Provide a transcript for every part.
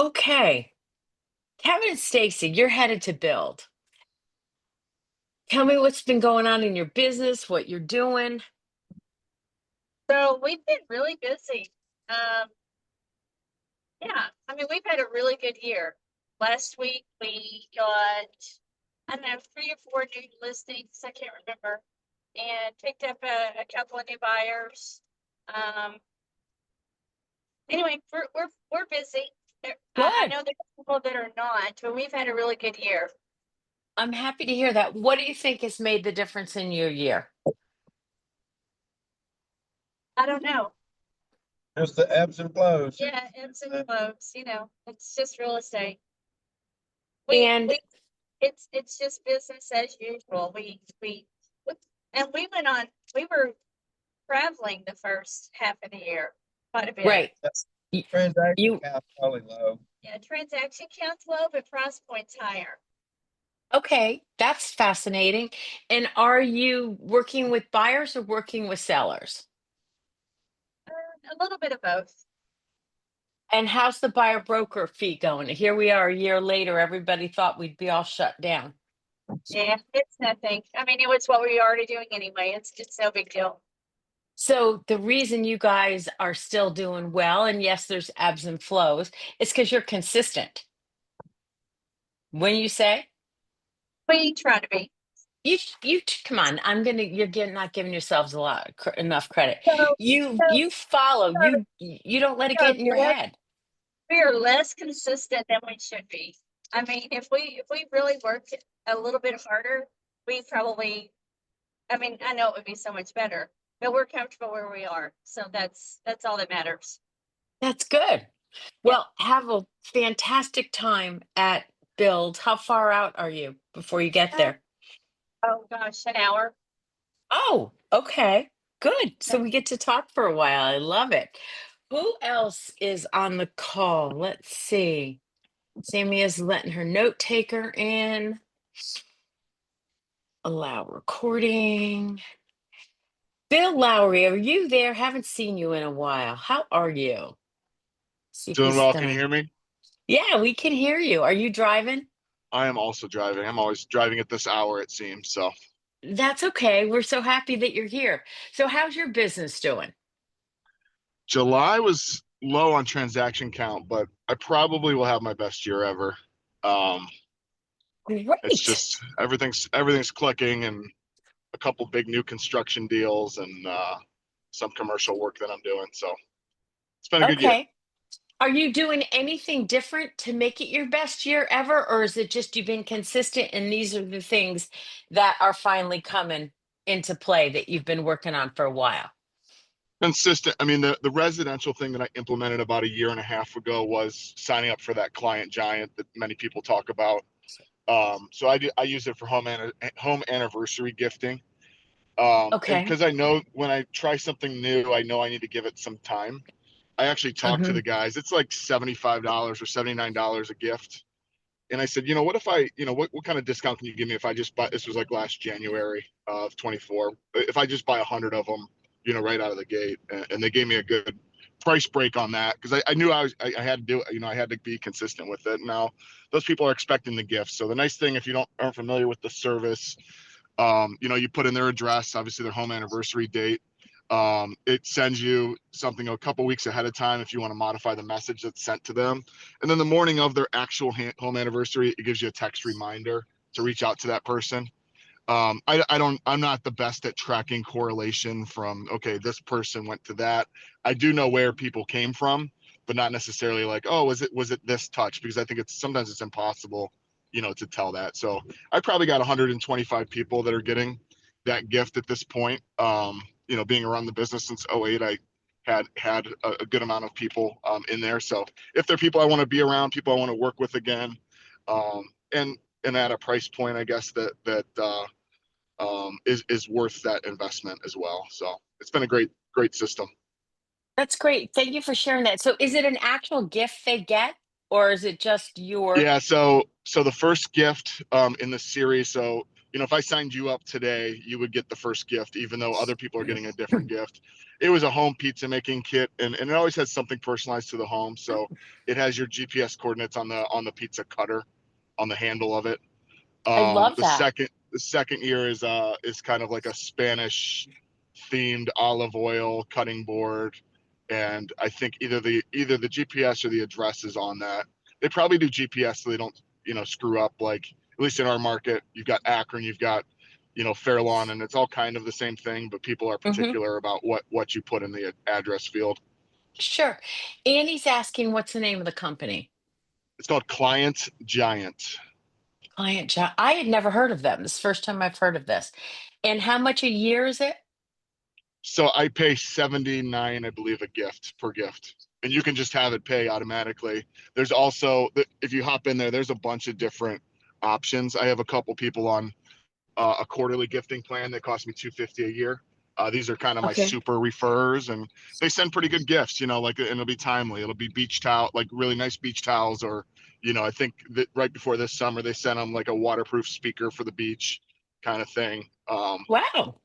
Okay. Kevin and Stacy, you're headed to build. Tell me what's been going on in your business, what you're doing. So we've been really busy. Um, yeah, I mean, we've had a really good year. Last week we got, I don't know, 3 or 4 new listings, I can't remember, and picked up a couple of new buyers. Um, anyway, we're busy. I Good. know there's people that are not, but we've had a really good year. I'm happy to hear that. What do you think has made the difference in your year? I don't know. Just the ebbs and flows. Yeah, ebbs and flows, it's just real estate. We And we it's just business as usual. And we were traveling the first half of the year quite a bit. right. y- Transaction You count probably low. Yeah, transaction counts low, but price points higher. okay, that's fascinating. And are you working with buyers or working with sellers? A little bit of both. And how's the buyer broker fee going? Here we are a year later. Everybody thought we'd be all shut down. Yeah, it's nothing. I mean, it was what we were already doing anyway. It's no big deal. So the reason you guys are still doing well, and yes, there's ebbs and flows, is because you're consistent. When you say We try to be. come on, you're getting not giving yourselves a lot enough credit. So, You follow, you don't let it we are get in your less, head. we are less consistent than we should be. I mean, if we really worked a little bit harder, we probably, I mean, I know it would be so much better, but we're comfortable where we are. So that's all that matters. That's good. Yeah. Well, have a fantastic time at Build. How far out are you before you get Uh, there? oh gosh, an hour. Oh, okay. Good. Yeah. So we get to talk for a while. I love it. Who else is on the call? Let's see. Sammy is letting her note taker in. Allow recording. Bill Lowry, are you there? Haven't seen you in a while. How are you? See if Doing he's well. Can you done. hear me? Yeah, we can hear you. Are you driving? I am also driving. I'm always driving at this hour, it seems. So That's okay. We're so happy that you're here. So, how's your business doing? July was low on transaction count, but I probably will have my best year ever. Um, it's Great. just everything's clicking, and a couple big new construction deals, and some commercial work that I'm doing. So it's been a good year. Okay. Are you doing anything different to make it your best year ever, or is it just you've been consistent and these are the things that are finally coming into play that you've been working on for a while? Consistent. I mean, the residential thing that I implemented about a year and a half ago was signing up for that client giant that many people talk about. So I use it for home anniversary gifting. And Okay. because I know when I try something new, I know I need to give it some time. I actually talked to Hmm. the guys. It's like $75 or $79 a gift. And I said, what if what kind of discount can you give me if I just buy, this was like last January of 24, if I just buy 100 of them, right out of the gate. And they gave me a good price break on that because I knew I had to do it. I had to be consistent with it. Now those people are expecting the gift. So the nice thing, if you aren't familiar with the service, you put in their address, obviously their home anniversary date. It sends you something a couple weeks ahead of time if you want to modify the message that's sent to them. And then the morning of their actual home anniversary, it gives you a text reminder to reach out to that person. I'm not the best at tracking correlation from, okay, this person went to that. I do know where people came from, but not necessarily like, oh, was it this touch? Because I think sometimes it's impossible, to tell that. So I probably got 125 people that are getting that gift at this point. Being around the business since '08, I had a good amount of people in there. So if they're people I want to be around, people I want to work with again, um, and at a price point, I guess that is worth that investment as well. So it's been a great system. That's great. Thank you for sharing that. So, is it an actual gift they get, or is it just your? Yeah. So the first gift in the series. So if I signed you up today, you would get the first gift, even though other people are getting a different gift. It was a home pizza making kit, and it always has something personalized to the home. So it has your GPS coordinates on the pizza cutter, on the handle of it. I love The that. second year is kind of like a Spanish themed olive oil cutting board, and I think either the GPS or the address is on that. They probably do GPS so they don't screw up. Like at least in our market, you've got Akron, you've got Fair Lawn, and it's all kind of the same thing, but people are Hmm. particular about what you put in the address field. Sure. Annie's asking, what's the name of the company? It's called Client Giant. I had never heard of them. This is the first time I've heard of this. And how much a year is it? So I pay 79, I believe, a gift per gift, and you can just have it pay automatically. There's also, if you hop in there, there's a bunch of different options. I have a couple people on a quarterly gifting plan that costs me $250 a year. These are kind of my Okay. super refers, and they send pretty good gifts. Like, and it'll be timely. It'll be beach towel, like really nice beach towels, or I think that right before this summer they sent them like a waterproof speaker for the beach, kind of thing. Wow.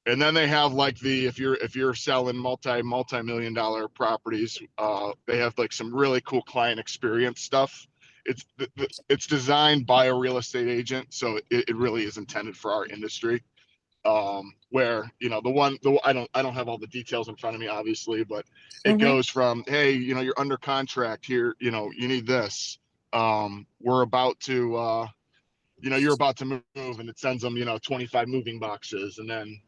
And then they have like if you're selling multi-million dollar properties, they have like some really cool client experience stuff. It's designed by a real estate agent, so it really is intended for our industry. Where I don't have all the details in front of me, obviously, but it Hmm. goes from, hey, you're under contract here, you need this. We're about to you're about to move, and it sends them 25 moving boxes, and then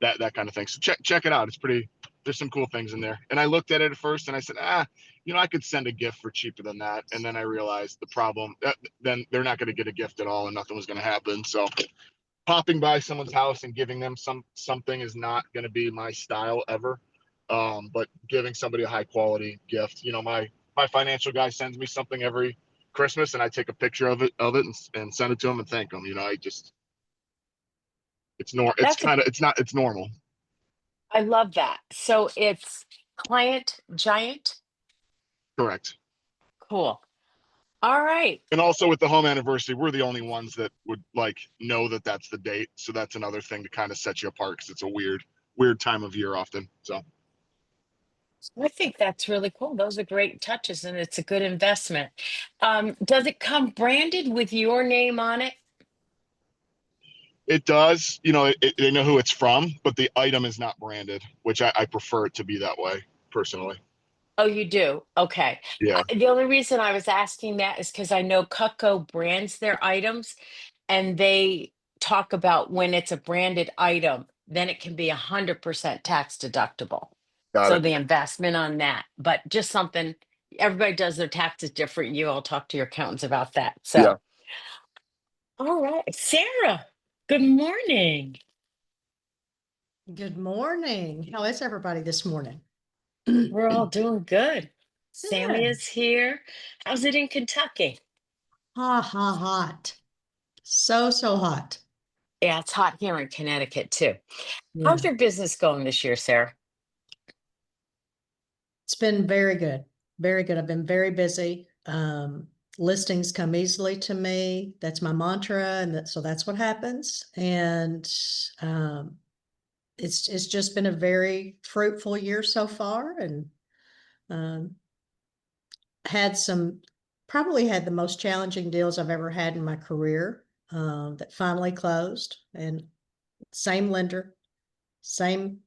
that kind of thing. So check it out. It's pretty. There's some cool things in there. And I looked at it at first and I said, I could send a gift for cheaper than that. And then I realized the problem, then they're not going to get a gift at all and nothing was going to happen. So popping by someone's house and giving them something is not going to be my style ever. But giving somebody a high quality gift, my financial guy sends me something every Christmas, and I take a picture of it and send it to him and thank him. That's a, It's normal. I love that. So it's Client Giant. Correct. Cool. All right. And also with the home anniversary, we're the only ones that would like know that that's the date. So that's another thing to kind of set you apart, because it's a weird time of year often. So I think that's really cool. Those are great touches and it's a good investment. Does it come branded with your name on it? it does, they know who it's from, but the item is not branded, which I prefer it to be that way personally. Oh, you do? Okay. Yeah. The only reason I was asking that is because I know Cutco brands their items and they talk about when it's a branded item, then it can be 100% tax deductible. Got So it. the investment on that, but just something, everybody does their taxes different. You all talk to your accountants about that. Yeah. So, all right. Sarah, good morning. Good morning. How is everybody this morning? We're all doing good. Sammy Good. is here. How's it in Kentucky? Hot. So hot. Yeah, it's hot here in Connecticut too. How's Yeah. your business going this year, Sarah? It's been very good. Very good. I've been very busy. Listings come easily to me. That's my mantra. And so that's what happens. And it's just been a very fruitful year so far. And um, probably had the most challenging deals I've ever had in my career that finally closed. And same lender, same,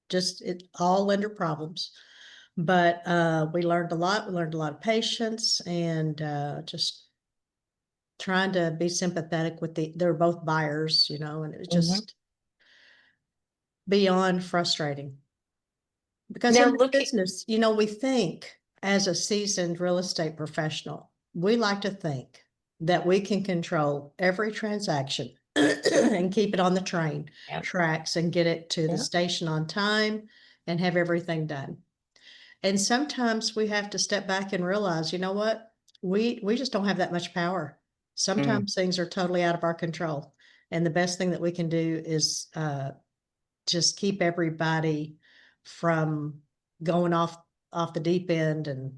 just all lender problems. But we learned a lot. We learned a lot of patience and just trying to be sympathetic with they're both buyers, and it was Mhm. just beyond frustrating. Because Now in this look at, business, we think as a seasoned real estate professional, we like to think that we can control every transaction and keep it on the train yeah, tracks and get it to the yeah. station on time and have everything done. And sometimes we have to step back and realize, you know what? We just don't have that much power. Mm. Sometimes things are totally out of our control. And the best thing that we can do is just keep everybody from going off the deep end, and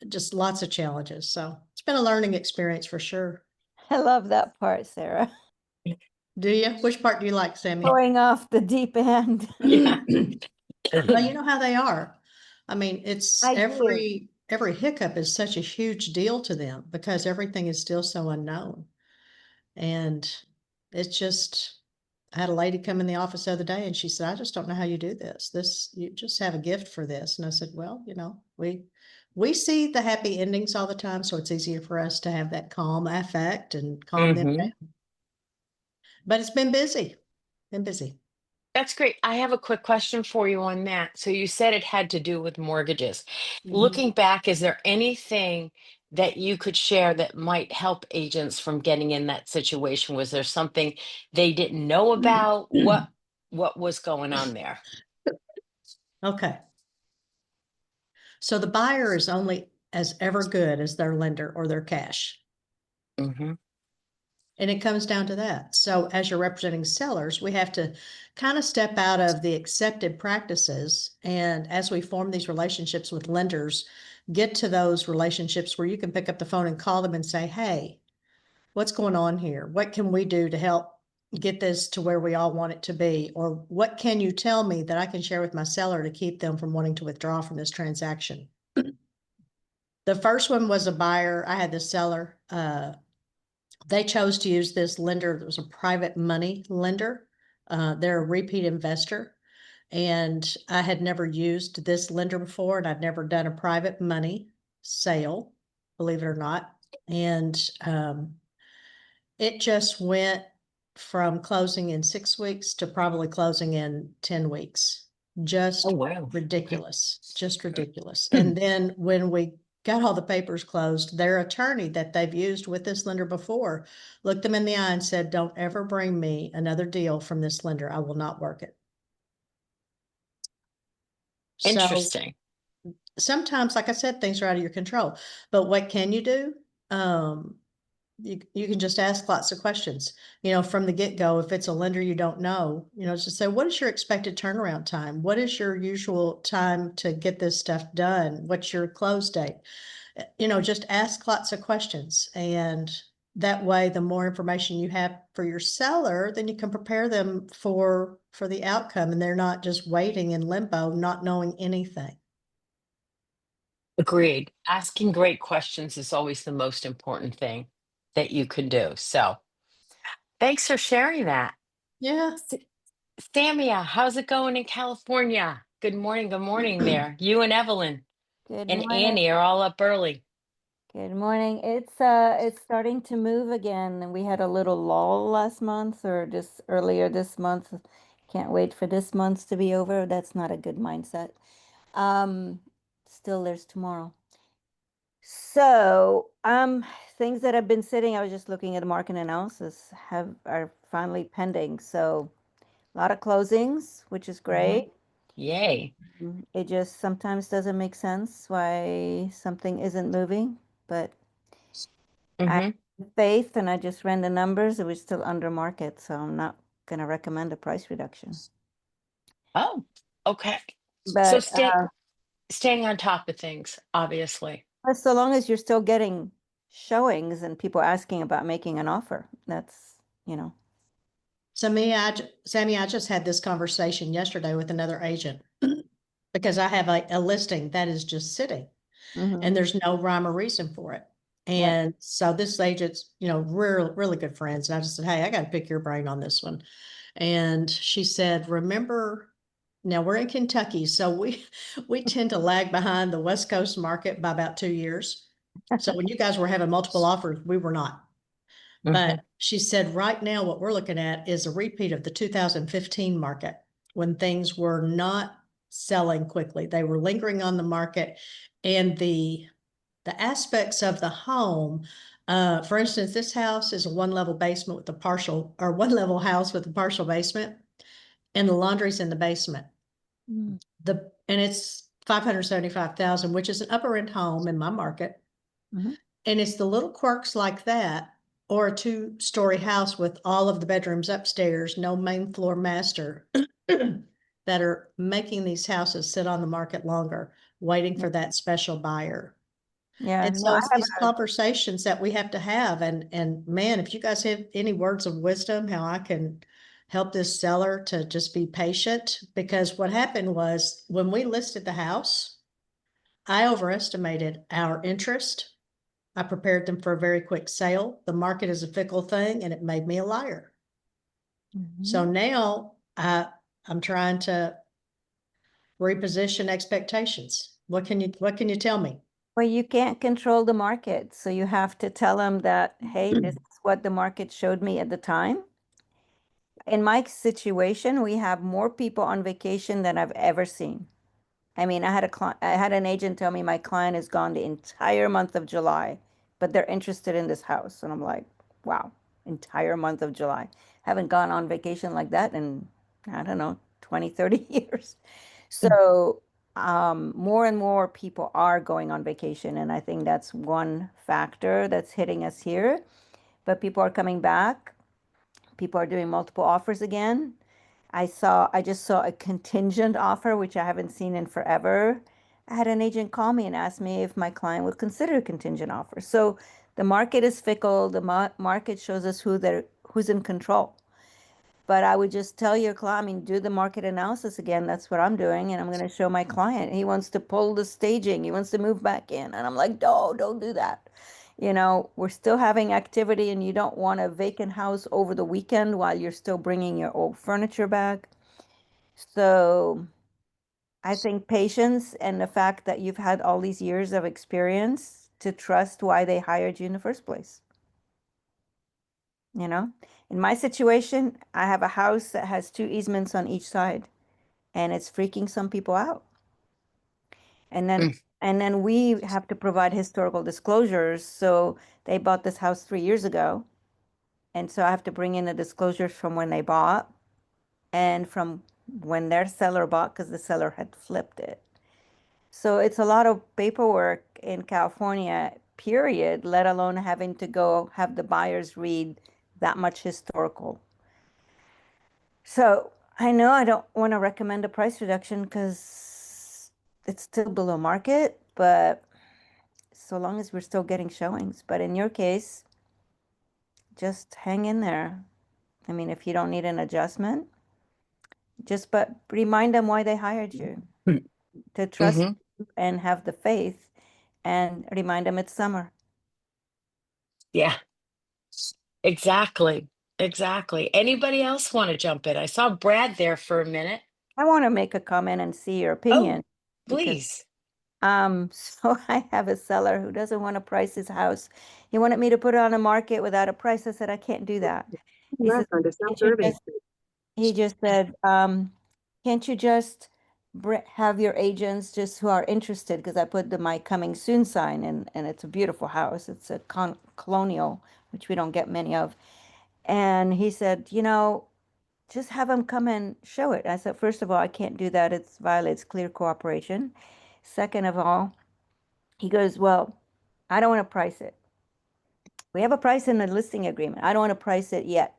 just lots of challenges. So it's been a learning experience for sure. I love that part, Sarah. Do you? Which part do you like, Sammy? Going off the deep end. Yeah. Well, you know how they are. I mean, it's I do. every hiccup is such a huge deal to them because everything is still so unknown. And it's just, I had a lady come in the office the other day and she said, I just don't know how you do this. You just have a gift for this. And I said, well, we see the happy endings all the time, so it's easier for us to have that calm affect and calm them Hmm. down. But it's been busy, been busy. That's great. I have a quick question for you on that. So you said it had to do with mortgages. Mhm. Looking back, is there anything that you could share that might help agents from getting in that situation? Was there something they didn't know about? What was going on there? Okay. So the buyer is only as ever good as their lender or their cash. Hmm. And it comes down to that. So as you're representing sellers, we have to kind of step out of the accepted practices. And as we form these relationships with lenders, get to those relationships where you can pick up the phone and call them and say, hey, what's going on here? What can we do to help get this to where we all want it to be? Or what can you tell me that I can share with my seller to keep them from wanting to withdraw from this transaction? The first one was a buyer. I had the seller, they chose to use this lender that was a private money lender. They're a repeat investor. And I had never used this lender before, and I'd never done a private money sale, believe it or not. And it just went from closing in 6 weeks to probably closing in 10 weeks. Oh, Just wow. Okay. ridiculous, just ridiculous. And then when we got all the papers closed, their attorney that they've used with this lender before looked them in the eye and said, don't ever bring me another deal from this lender. I will not work it. So Interesting. sometimes, like I said, things are out of your control. But what can you do? You can just ask lots of questions, from the get-go. If it's a lender you don't know, just say, what is your expected turnaround time? What is your usual time to get this stuff done? What's your close date? Just ask lots of questions. And that way, the more information you have for your seller, then you can prepare them for the outcome, and they're not just waiting in limbo, not knowing anything. Agreed. Asking great questions is always the most important thing that you can do. So thanks for sharing that. Yeah. Samia, how's it going in California? Good morning there. You and Evelyn Good and morning. Annie are all up early. Good morning. It's starting to move again, and we had a little lull last month or just earlier this month. Can't wait for this month to be over. That's not a good mindset. Um, Still there's tomorrow. So, things that have been sitting, I was just looking at the market analysis, are finally pending. So, a lot of closings, which is great. Yay. It just sometimes doesn't make sense why something isn't moving, but I Hmm. have faith and I just ran the numbers. It was still under market, so I'm not going to recommend a price reduction. Oh, okay. So But staying on top of things, obviously. so long as you're still getting showings and people asking about making an offer, that's. Sammy, I just had this conversation yesterday with another agent because I have a listing that is just sitting Mm-hmm. and there's no rhyme or reason for it. Yep. And so this agent's, really good friends. And I just said, hey, I got to pick your brain on this one. And she said, remember, now we're in Kentucky, so we tend to lag behind the West Coast market by about 2 years. So when you guys were having multiple offers, we were not. Hmm. But she said, right now, what we're looking at is a repeat of the 2015 market when things were not selling quickly. They were lingering on the market, and the aspects of the home. For instance, this house is a one-level basement with a partial, or one-level house with a partial basement, and the laundry's in the basement. Mm. And it's 575,000, which is an upper end home in my market. Mm-hmm. And it's the little quirks like that, or a 2-story house with all of the bedrooms upstairs, no main floor master, that are making these houses sit on the market longer, waiting for that special buyer. Yeah, And no, so I it's have these conversations that we have to have. And man, if you guys have any words of wisdom, how I can help this seller to just be patient, because what happened was when we listed the house, I overestimated our interest. I prepared them for a very quick sale. The market is a fickle thing and it made me a liar. So now I'm trying to reposition expectations. What can you tell me? Well, you can't control the market, so you have to tell them that, hey, this is what the market showed me at the time. In my situation, we have more people on vacation than I've ever seen. I mean, I had an agent tell me my client is gone the entire month of July, but they're interested in this house. And I'm like, wow, entire month of July. Haven't gone on vacation like that in, I don't know, 20, 30 years. So, more and more people are going on vacation. And I think that's one factor that's hitting us here. But people are coming back. People are doing multiple offers again. I just saw a contingent offer, which I haven't seen in forever. I had an agent call me and ask me if my client would consider a contingent offer. So the market is fickle. The market shows us who's in control. But I would just tell your client, I mean, do the market analysis again. That's what I'm doing. And I'm going to show my client. He wants to pull the staging. He wants to move back in. And I'm like, no, don't do that. You know, we're still having activity and you don't want a vacant house over the weekend while you're still bringing your old furniture back. So I think patience and the fact that you've had all these years of experience to trust why they hired you in the first place. You know, in my situation, I have a house that has 2 easements on each side, and it's freaking some people out. And then Mm. and then we have to provide historical disclosures. So they bought this house 3 years ago, and so I have to bring in the disclosures from when they bought and from when their seller bought because the seller had flipped it. So it's a lot of paperwork in California, period, let alone having to go have the buyers read that much historical. So I know I don't want to recommend a price reduction because it's still below market, but so long as we're still getting showings. But in your case, just hang in there. I mean, if you don't need an adjustment, but remind them why they hired you, to trust Mm-hmm. you and have the faith, and remind them it's summer. Yeah, exactly. Exactly. Anybody else want to jump in? I saw Brad there for a minute. I want to make a comment and see your Oh, opinion because please. so I have a seller who doesn't want to price his house. He wanted me to put it on the market without a price. I said, I can't do that. He says, "Can't you just," he just said, can't you just have your agents just who are interested? Because I put my coming soon sign and it's a beautiful house. It's a colonial, which we don't get many of. And he said, you know, just have them come and show it. I said, first of all, I can't do that. It violates clear cooperation. Second of all, he goes, well, I don't want to price it. We have a price in the listing agreement. I don't want to price it yet.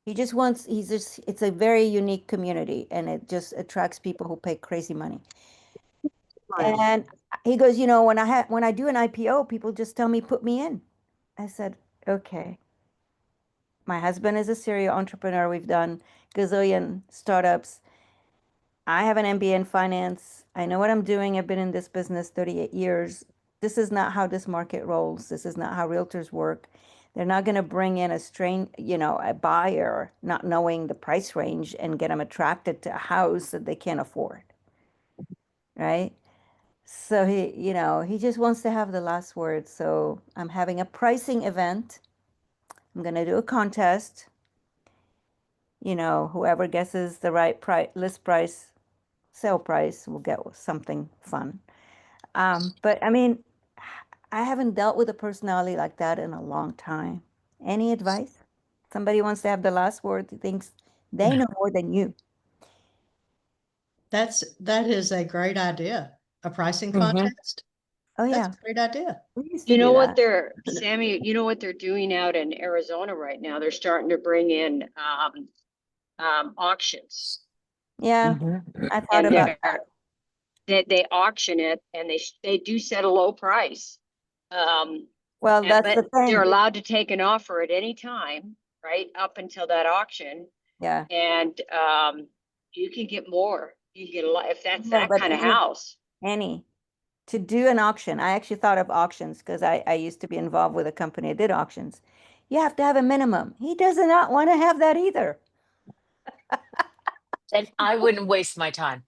It's a very unique community and it just attracts people who pay crazy money. And he goes, you know, when I do an IPO, people just tell me, put me in. I said, okay. My husband is a serial entrepreneur. We've done gazillion startups. I have an MBA in finance. I know what I'm doing. I've been in this business 38 years. This is not how this market rolls. This is not how realtors work. They're not going to bring in a buyer not knowing the price range and get them attracted to a house that they can't afford. Right? So he just wants to have the last word. So I'm having a pricing event. I'm going to do a contest. Whoever guesses the right list price, sale price will get something fun. But I mean, I haven't dealt with a personality like that in a long time. Any advice? Somebody wants to have the last word, thinks they know more than you. That is a great idea. A pricing Mm-hmm. contest? Oh That's yeah, a great idea. we used to You do know what that. Sammy, you know what they're doing out in Arizona right now? They're starting to bring in auctions. Yeah, Mm-hmm. I thought And about that. they auction it and they do set a low price. Well, that's the But they're thing. allowed to take an offer at any time, right? Up until that auction. Yeah. And you can get more. You can get a lot if that's No, that but kind of house. Annie, to do an auction, I actually thought of auctions because I used to be involved with a company that did auctions. You have to have a minimum. He does not want to have that either. And I wouldn't waste my time.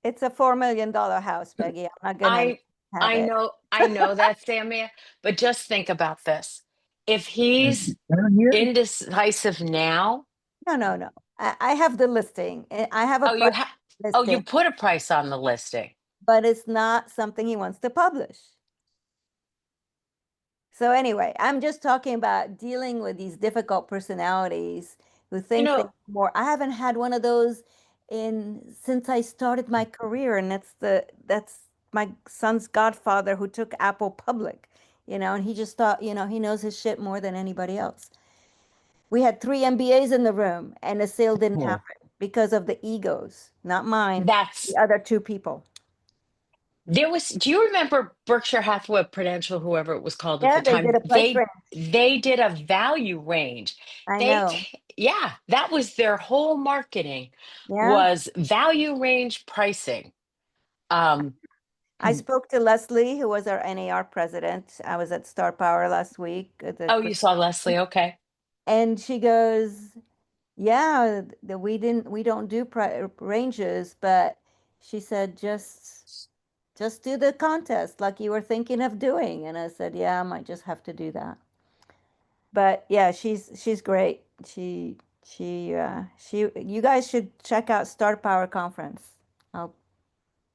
It's a $4 million house, Peggy. I'm not gonna I have it. I know that, Samia, but just think about this. If he's Down here? indecisive now, No, no, no. I have the listing. I have a oh, you price have oh, you listing, put a price on the listing. but it's not something he wants to publish. So anyway, I'm just talking about dealing with these difficult personalities who You think they know, know more. I haven't had one of those in since I started my career, and that's my son's godfather who took Apple public, and he just thought, he knows his shit more than anybody else. We had 3 MBAs in the room, and the sale didn't Oh. happen because of the egos, not mine, that's the other two people. there was, do you remember Berkshire Hathaway Prudential, whoever it was called at Yeah, the they time? did a price range. They did a value range. I know. Yeah, that was their whole marketing Yeah. was value range pricing. Um, I spoke to Leslie, who was our NAR president. I was at Star Power last week at the oh, you saw Leslie, okay. and she goes, "Yeah, we don't do ranges, but she said just do the contest like you were thinking of doing." And I said, "Yeah, I might just have to do that." But yeah, she's great. You guys should check out Star Power Conference. I'll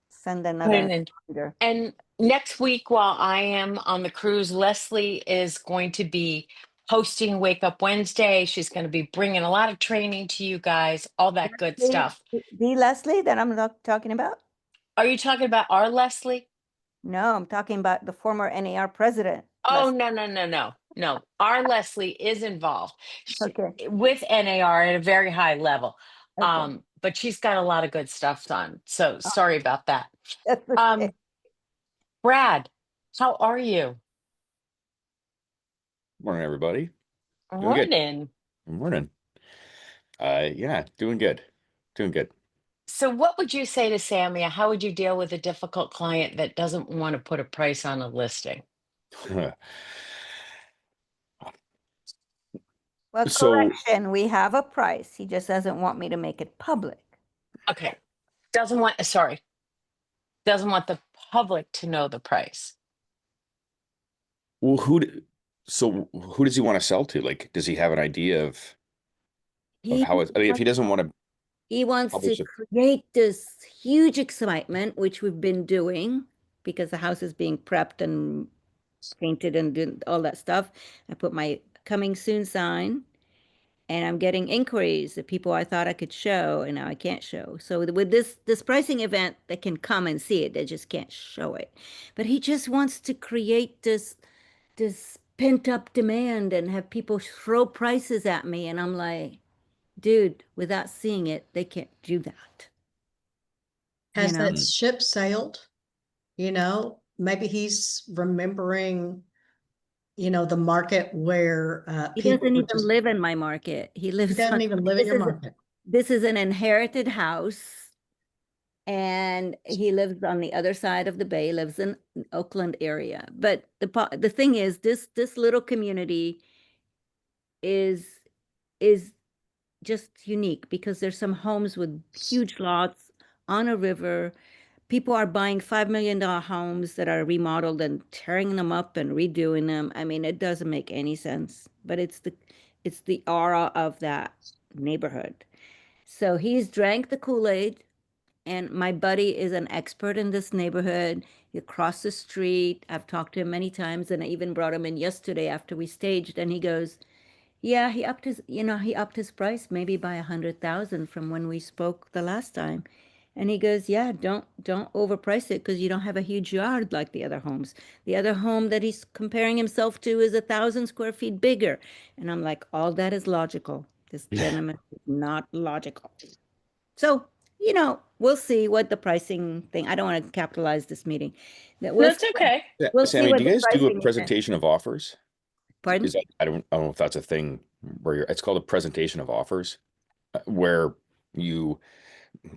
send another And reminder. and next week, while I am on the cruise, Leslie is going to be hosting Wake Up Wednesday. She's going to be bringing a lot of training to you guys, all that good stuff. The Leslie that I'm talking about? Are you talking about our Leslie? No, I'm talking about the former NAR president, Oh, Leslie. no, no, no, no, no. Our Leslie is involved Okay, with NAR at a very high level. okay. But she's got a lot of good stuff done. So sorry about that. That's okay. Um, Brad, how are you? Morning, everybody. Doing good. Morning. Morning. Yeah, doing good. Doing good. So what would you say to Samia? How would you deal with a difficult client that doesn't want to put a price on a listing? Well, So, correction, we have a price. He just doesn't want me to make it public. Okay. Doesn't want the public to know the price. well, so who does he want to sell to? Like, does he have an idea of He how it's, I mean, if he doesn't want to he wants to publish it, create this huge excitement, which we've been doing because the house is being prepped and painted and doing all that stuff. I put my coming soon sign. And I'm getting inquiries of people I thought I could show, and now I can't show. So with this pricing event, they can come and see it. They just can't show it. But he just wants to create this pent up demand and have people throw prices at me. And I'm like, dude, without seeing it, they can't do that. Has that Mm. ship sailed? Maybe he's remembering, the market where He people doesn't were even just, live in my market. He he lives doesn't on, even live in your market. this is an inherited house. And he lives on the other side of the bay, lives in Oakland area. But the thing is, this little community is is just unique because there's some homes with huge lots on a river. People are buying $5 million homes that are remodeled and tearing them up and redoing them. I mean, it doesn't make any sense, but it's the aura of that neighborhood. So he's drank the Kool-Aid, and my buddy is an expert in this neighborhood. Across the street, I've talked to him many times, and I even brought him in yesterday after we staged, and he goes, "Yeah, he upped his price maybe by 100,000 from when we spoke the last time." And he goes, "Yeah, don't overprice it because you don't have a huge yard like the other homes. The other home that he's comparing himself to is 1,000 square feet bigger." And I'm like, all that is logical. This gentleman is not logical. So, we'll see what the pricing thing, I don't want to capitalize this meeting. We'll That's see what- okay. We'll see Sammy, what do you the guys do a pricing is. presentation of offers? Pardon? Is that, I don't know if that's a thing where it's called a presentation of offers, where you,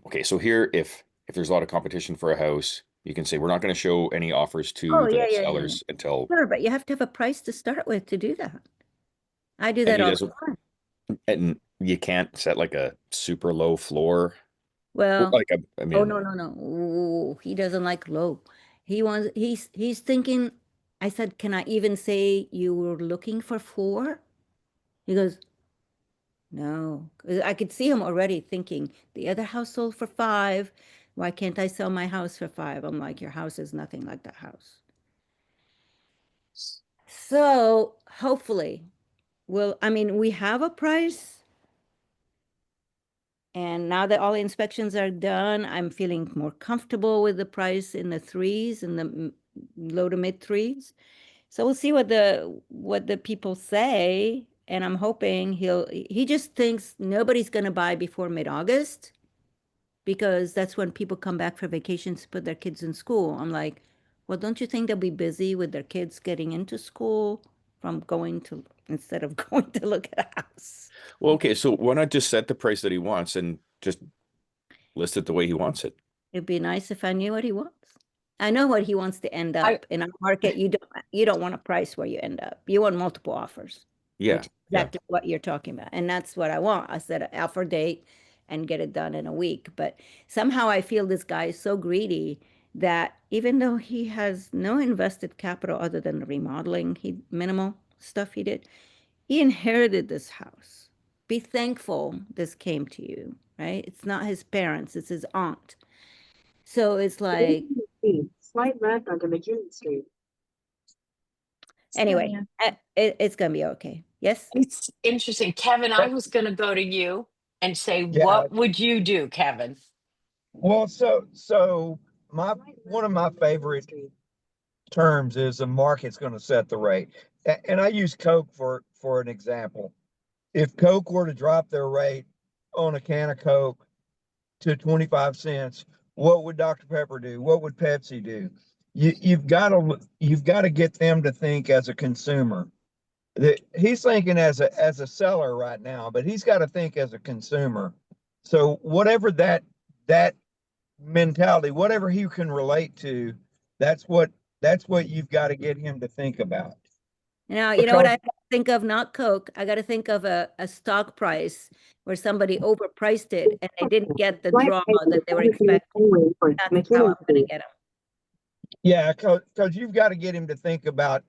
okay, so here, if there's a lot of competition for a house, you can say, we're not going to show any offers to Oh, the yeah. sellers until, Sure, but you have to have a price to start with to do that. I do and that he all doesn't, the time. and you can't set like a super low floor. Well, Like, I oh, mean, no. Ooh, he doesn't like low. He's thinking, I said, can I even say you were looking for 4? He goes, no. 'Cause I could see him already thinking, the other house sold for 5. Why can't I sell my house for 5? I'm like, your house is nothing like that house. So hopefully, I mean, we have a price. And now that all the inspections are done, I'm feeling more comfortable with the price in the 3s, in the low to mid 3s. So we'll see what the people say. And I'm hoping he just thinks nobody's going to buy before mid-August, because that's when people come back for vacations to put their kids in school. I'm like, well, don't you think they'll be busy with their kids getting into school instead of going to look at a house? well, okay, so why not just set the price that he wants and just list it the way he wants it? It'd be nice if I knew what he wants. I know what he wants to end I- up in our market. You don't want a price where you end up. You want multiple offers, Yeah, which is yeah. exactly what you're talking about. And that's what I want. I set an offer date and get it done in a week. But somehow I feel this guy is so greedy that even though he has no invested capital other than the remodeling, minimal stuff he did, he inherited this house. Be thankful this came to you, right? It's not his parents, it's his aunt. So it's like, Slight left onto McKinnon Street. anyway, it's gonna be okay. Yes? It's interesting. Kevin, I was going to go to you and say, Yeah. what would you do, Kevin? Well, so one of my favorite terms is the market's going to set the rate. And I use Coke for an example. If Coke were to drop their rate on a can of Coke to 25 cents, what would Dr. Pepper do? What would Pepsi do? You've got to get them to think as a consumer. He's thinking as a seller right now, but he's got to think as a consumer. So whatever that mentality, whatever he can relate to, that's what you've got to get him to think about. Now, you know what I Because think of? Not Coke. I got to think of a stock price where somebody overpriced it and they didn't get the draw that they were expecting. That's how I'm going to get them. yeah, because you've got to get him to think about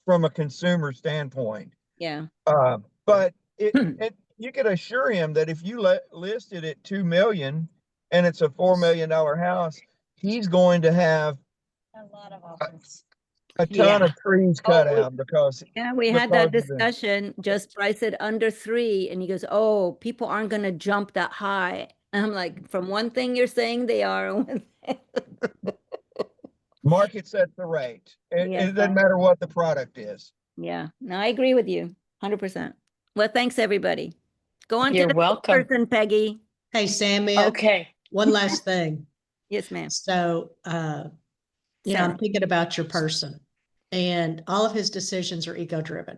from a consumer standpoint. Yeah. But you could assure him that if you list it at 2 million and it's a $4 million house, he's going to have A lot of offers. a ton Yeah. of trees cut out because Yeah, we had that because of the- discussion, just price it under 3. And he goes, oh, people aren't going to jump that high. And I'm like, from one thing you're saying they are. market sets the rate. Yes, It doesn't matter what the product is. Yeah, no, I agree with you 100%. Well, thanks, everybody. Go on to You're the next welcome. person, Peggy. Hey, Sammy, Okay. one last thing. Yes, ma'am. So, you know, Sarah. I'm thinking about your person, and all of his decisions are ego-driven.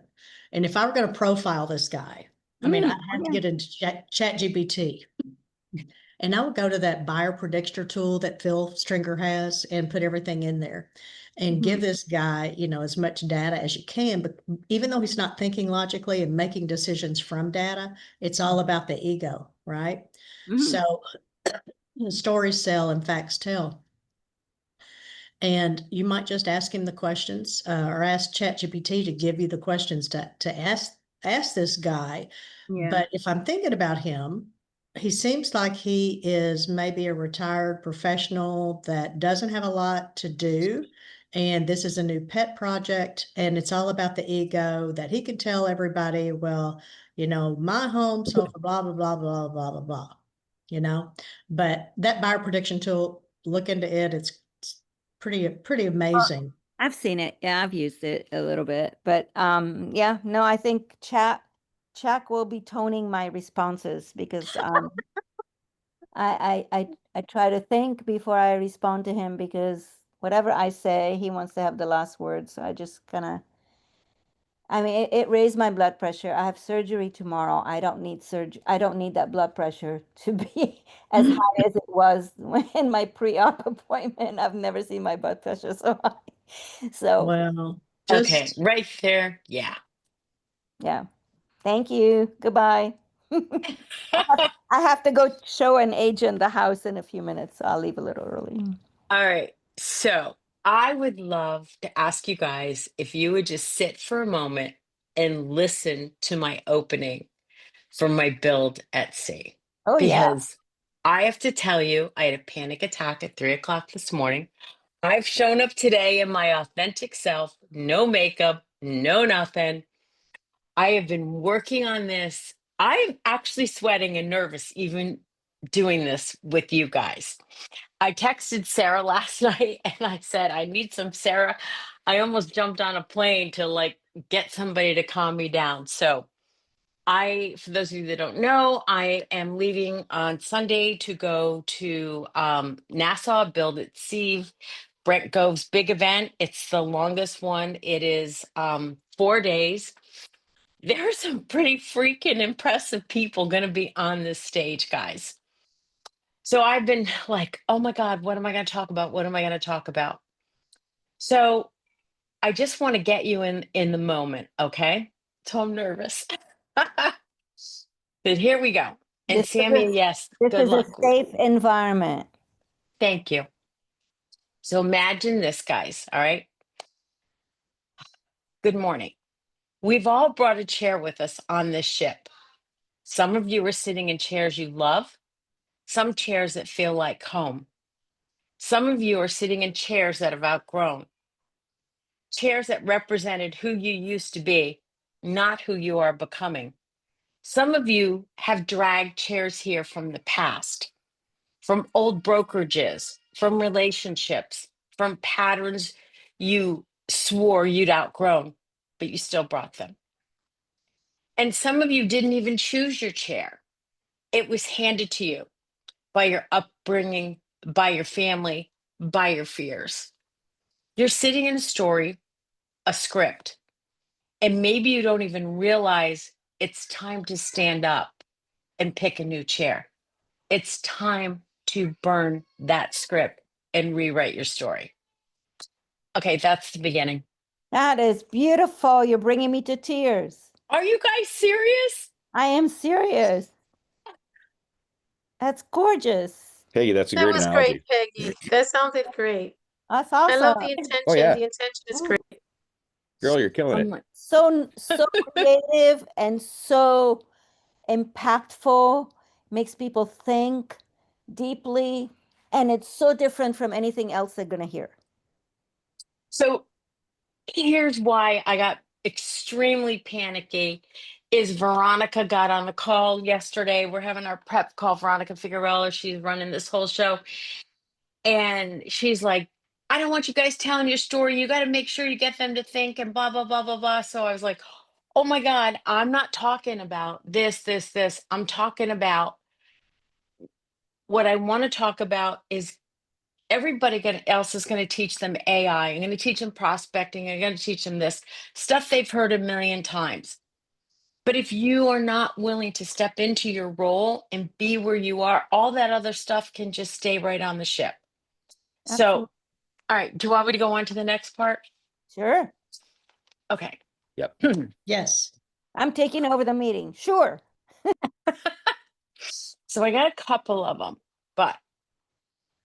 And if I were going to profile this guy, I mean, I'd have to get into ChatGPT. And I would go to that buyer predictor tool that Phil Stringer has and put everything in there and give this guy, you know, as much data as you can. But even though he's not thinking logically and making decisions from data, it's all about the ego, right? So stories sell and facts tell. And you might just ask him the questions or ask ChatGPT to give you the questions to ask this guy. Yeah. But if I'm thinking about him, he seems like he is maybe a retired professional that doesn't have a lot to do. And this is a new pet project, and it's all about the ego that he can tell everybody, well, you know, my home sold for blah, blah, blah, blah, blah, blah, blah, you know. But that buyer prediction tool, look into it. It's pretty amazing. I've seen it. Yeah, I've used it a little bit. But yeah, no, I think chat will be toning my responses because I try to think before I respond to him because whatever I say, he wants to have the last word. So I just kind of, I mean, it raised my blood pressure. I have surgery tomorrow. I don't need surgery. I don't need that blood pressure to be as high as it was in my pre-op appointment. I've never seen my blood pressure so high. So Well, Okay, just right there. Yeah. yeah, thank you. Goodbye. I have to go show an agent the house in a few minutes, so I'll leave a little early. All right. So I would love to ask you guys if you would just sit for a moment and listen to my opening for my build at sea. Oh yeah. Because I have to tell you, I had a panic attack at 3 o'clock this morning. I've shown up today in my authentic self, no makeup, no nothing. I have been working on this. I'm actually sweating and nervous even doing this with you guys. I texted Sarah last night and I said, I need some Sarah. I almost jumped on a plane to like get somebody to calm me down. So for those of you that don't know, I am leaving on Sunday to go to Nassau, Build at Sea, Brent Gove's big event. It's the longest one. It is 4 days. There are some pretty freaking impressive people going to be on this stage, guys. So I've been like, oh my God, what am I going to talk about? What am I going to talk about? So I just want to get you in the moment, okay? So I'm nervous. But here we go. And This is Sammy, yes, this good is a luck. safe environment. Thank you. So imagine this, guys. All right. Good morning. We've all brought a chair with us on this ship. Some of you are sitting in chairs you love, some chairs that feel like home. Some of you are sitting in chairs that have outgrown, chairs that represented who you used to be, not who you are becoming. Some of you have dragged chairs here from the past, from old brokerages, from relationships, from patterns you swore you'd outgrown, but you still brought them. And some of you didn't even choose your chair. It was handed to you by your upbringing, by your family, by your fears. You're sitting in a story, a script, and maybe you don't even realize it's time to stand up and pick a new chair. It's time to burn that script and rewrite your story. Okay, that's the beginning. That is beautiful. You're bringing me to tears. Are you guys serious? I am serious. That's gorgeous. Peggy, that's a That great was great, analogy. Peggy. That sounded great. That's I love awesome. the Oh intention. yeah, The intention is Oh, great. girl, you're killing I'm it. like, so creative and so impactful, makes people think deeply, and it's so different from anything else they're going to hear. so here's why I got extremely panicky is Veronica got on the call yesterday. We're having our prep call. Veronica Figueroa, she's running this whole show. And she's like, I don't want you guys telling your story. You got to make sure you get them to think and blah, blah, blah, blah, blah. So I was like, oh my God, I'm not talking about this. I'm talking about what I want to talk about is else is going to teach them AI. I'm going to teach them prospecting. I'm going to teach them this stuff they've heard a million times. But if you are not willing to step into your role and be where you are, all that other stuff can just stay right on the ship. Absolutely. So, all right, do you want me to go on to the next part? Sure. Okay. Yep. yes. I'm taking over the meeting. Sure. So I got a couple of them, but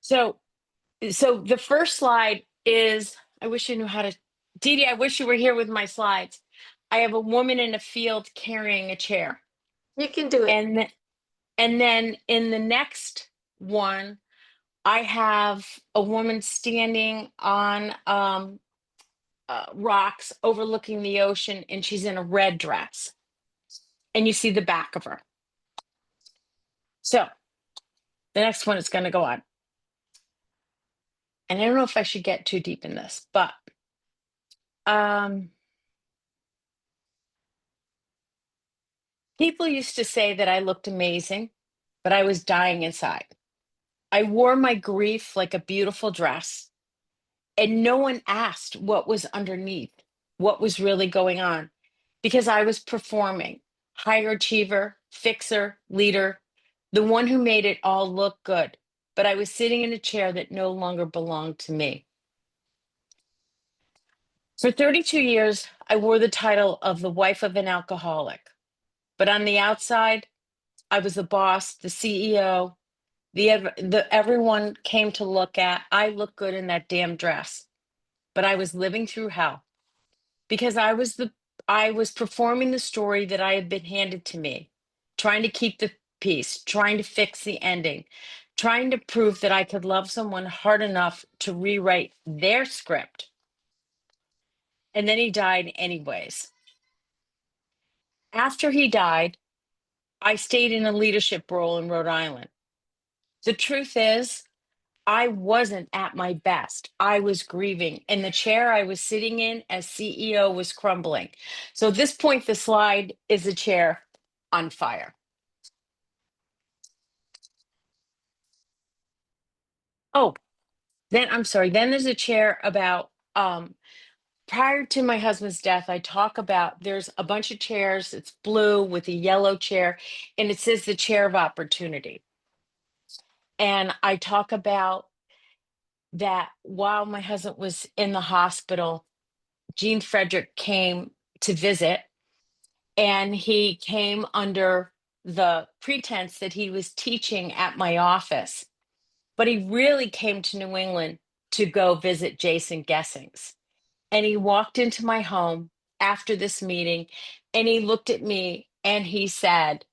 so the first slide is I wish I knew how to Dee Dee, I wish you were here with my slides. I have a woman in a field carrying a chair. You can do it. And then in the next one, I have a woman standing on rocks overlooking the ocean, and she's in a red dress. And you see the back of her. So the next one is going to go on. And I don't know if I should get too deep in this, but people used to say that I looked amazing, but I was dying inside. I wore my grief like a beautiful dress, and no one asked what was underneath, what was really going on, because I was performing, higher achiever, fixer, leader, the one who made it all look good. But I was sitting in a chair that no longer belonged to me. For 32 years, I wore the title of the wife of an alcoholic. But on the outside, I was the boss, the CEO, the everyone came to look at. I looked good in that damn dress, but I was living through hell because I was performing the story that I had been handed to me, trying to keep the peace, trying to fix the ending, trying to prove that I could love someone hard enough to rewrite their script. And then he died anyways. After he died, I stayed in a leadership role in Rhode Island. The truth is, I wasn't at my best. I was grieving, and the chair I was sitting in as CEO was crumbling. So at this point, the slide is a chair on fire. Oh, then I'm sorry. Then there's a chair about prior to my husband's death. I talk about there's a bunch of chairs. It's blue with a yellow chair, and it says the chair of opportunity. And I talk about that while my husband was in the hospital, Gene Frederick came to visit, and he came under the pretense that he was teaching at my office. But he really came to New England to go visit Jason Gessings. And he walked into my home after this meeting, and he looked at me and he said,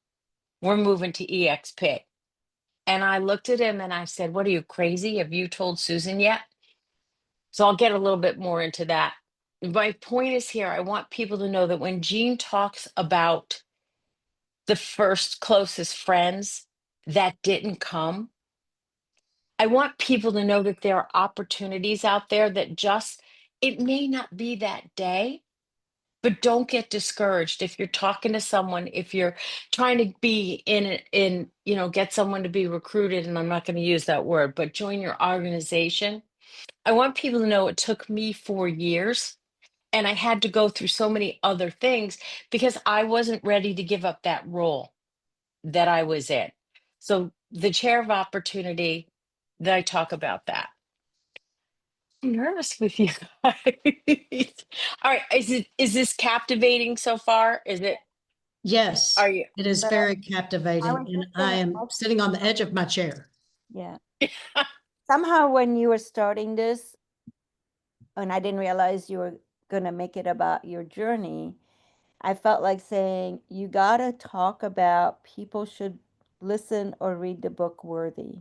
"We're moving to EXP." And I looked at him and I said, "What are you, crazy? Have you told Susan yet?" So I'll get a little bit more into that. My point is here, I want people to know that when Jean talks about the first closest friends that didn't come, I want people to know that there are opportunities out there that just, it may not be that day, but don't get discouraged if you're talking to someone, if you're trying to be get someone to be recruited, and I'm not going to use that word, but join your organization. I want people to know it took me 4 years, and I had to go through so many other things because I wasn't ready to give up that role that I was in. So the chair of opportunity, that I talk about that. I'm nervous with you guys. All right, is this captivating so far? Yes, Are you? it is But very I captivating, was and just I gonna am ask sitting on the edge of my chair. Yeah. Somehow when you were starting this, and I didn't realize you were gonna make it about your journey, I felt like saying, you gotta talk about people should listen or read the book Worthy.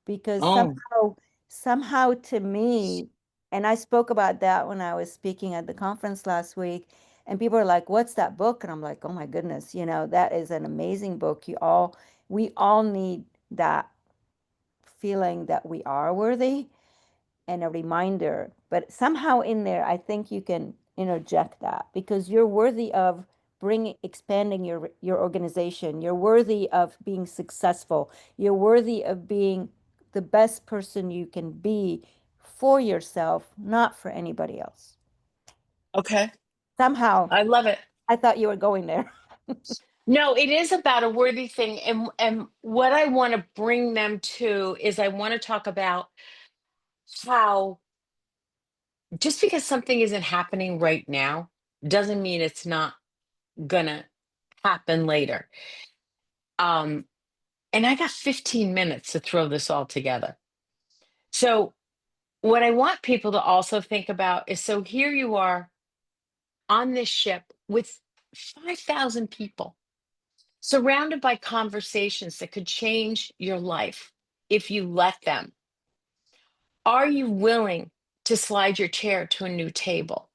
Because Oh, somehow to me, and I spoke about that when I was speaking at the conference last week, and people are like, "What's that book?" And I'm like, "Oh my goodness, that is an amazing book. We all need that feeling that we are worthy and a reminder." But somehow in there, I think you can interject that because you're worthy of expanding your organization. You're worthy of being successful. You're worthy of being the best person you can be for yourself, not for anybody else. okay. Somehow, I love it. I thought you were going there. No, it is about a worthy thing. And what I want to bring them to is I want to talk about how just because something isn't happening right now doesn't mean it's not gonna happen later. Um, and I got 15 minutes to throw this all together. So what I want people to also think about is, so here you are on this ship with 5,000 people, surrounded by conversations that could change your life if you let them. Are you willing to slide your chair to a new table?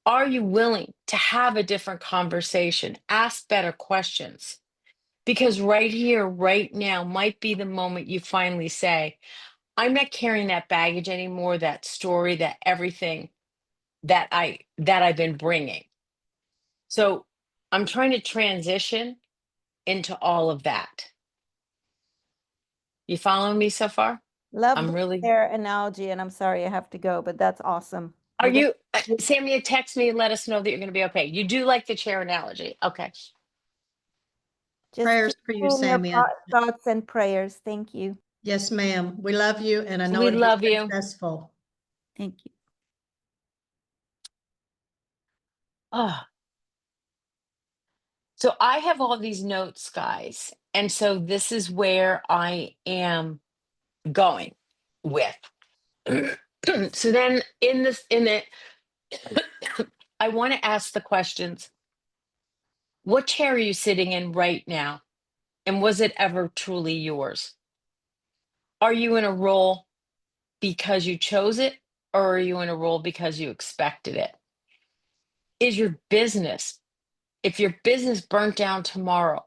Are you willing to have a different conversation? Ask better questions. Because right here, right now, might be the moment you finally say, I'm not carrying that baggage anymore, that story, that everything that I've been bringing. So I'm trying to transition into all of that. You following me so far? Love I'm the really. chair analogy, and I'm sorry I have to go, but that's awesome. Are We're gonna- you, Sammy, text me and let us know that you're going to be okay. You do like the chair analogy. Okay. Just Prayers keep for you, me in your Sammy. thoughts and prayers. Thank you. Yes, ma'am. We love you, and I know We it'll be love you. successful. Thank you. Oh, so I have all these notes, guys. And so this is where I am going with. So then I want to ask the questions. What chair are you sitting in right now? And was it ever truly yours? Are you in a role because you chose it, or are you in a role because you expected it? Is your business, if your business burnt down tomorrow,